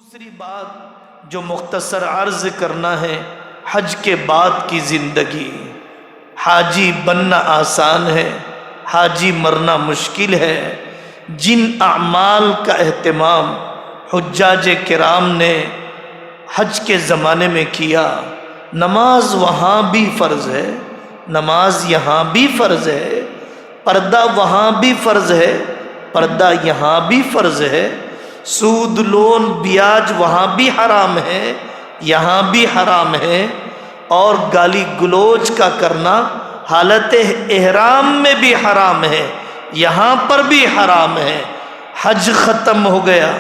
دوسری بات جو مختصر عرض کرنا ہے، حج کے بعد کی زندگی۔ حاجی بننا آسان ہے، حاجی مرنا مشکل ہے۔ جن اعمال کا اہتمام حجاج کرام نے حج کے زمانے میں کیا، نماز وہاں بھی فرض ہے، نماز یہاں بھی فرض ہے، پردہ وہاں بھی فرض ہے، پردہ یہاں بھی فرض ہے، سود لون بیاج وہاں بھی حرام ہے، یہاں بھی حرام ہے، اور گالی گلوچ کا کرنا حالت احرام میں بھی حرام ہے، یہاں پر بھی حرام ہے۔ حج ختم ہو گیا،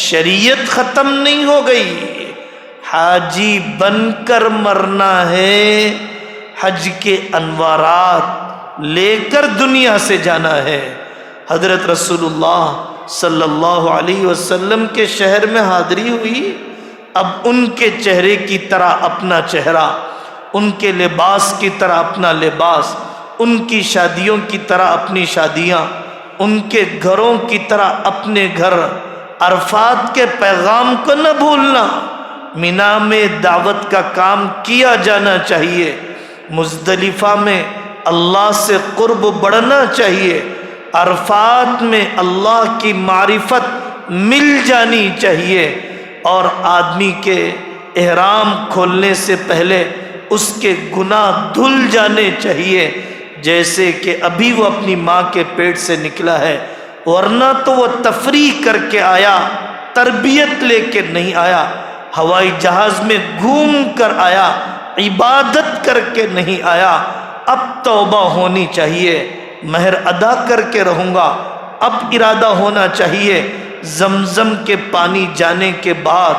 شریعت ختم نہیں ہو گئی، حاجی بن کر مرنا ہے، حج کے انوارات لے کر دنیا سے جانا ہے۔ حضرت رسول اللہ صلی اللہ علیہ وسلم کے شہر میں حاضری ہوئی، اب ان کے چہرے کی طرح اپنا چہرہ، ان کے لباس کی طرح اپنا لباس، ان کی شادیوں کی طرح اپنی شادیاں، ان کے گھروں کی طرح اپنے گھر۔ عرفات کے پیغام کو نہ بھولنا، مینا میں دعوت کا کام کیا جانا چاہیے، مزدلفہ میں اللہ سے قرب بڑھنا چاہیے، عرفات میں اللہ کی معرفت مل جانی چاہیے، اور آدمی کے احرام کھولنے سے پہلے اس کے گناہ دھل جانے چاہیے، جیسے کہ ابھی وہ اپنی ماں کے پیٹ سے نکلا ہے، ورنہ تو وہ تفریح کر کے آیا، تربیت لے کے نہیں آیا، ہوائی جہاز میں گھوم کر آیا، عبادت کر کے نہیں آیا۔ اب توبہ ہونی چاہیے، مہر ادا کر کے رہوں گا، اب ارادہ ہونا چاہیے۔ زمزم کے پانی جانے کے بعد،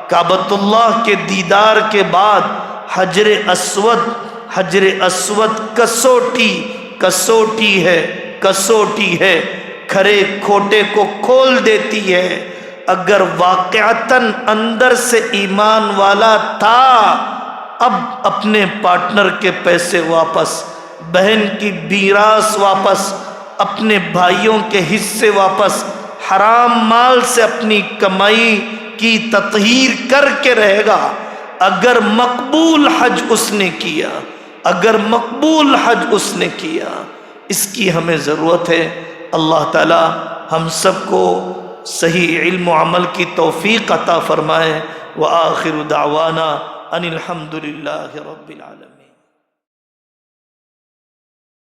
کعبۃ اللہ کے دیدار کے بعد، حجر اسود کسوٹی ہے، کھرے کھوٹے کو کھول دیتی ہے۔ اگر واقعتاً اندر سے ایمان والا تھا، اب اپنے پارٹنر کے پیسے واپس، بہن کی میراث واپس، اپنے بھائیوں کے حصے واپس، حرام مال سے اپنی کمائی کی تطہیر کر کے رہے گا۔ اگر مقبول حج اس نے کیا، اگر مقبول حج اس نے کیا، اس کی ہمیں ضرورت ہے۔ اللہ تعالی ہم سب کو صحیح علم و عمل کی توفیق عطا فرمائے۔ وآخر دعوانا ان الحمد للہ رب العالمین۔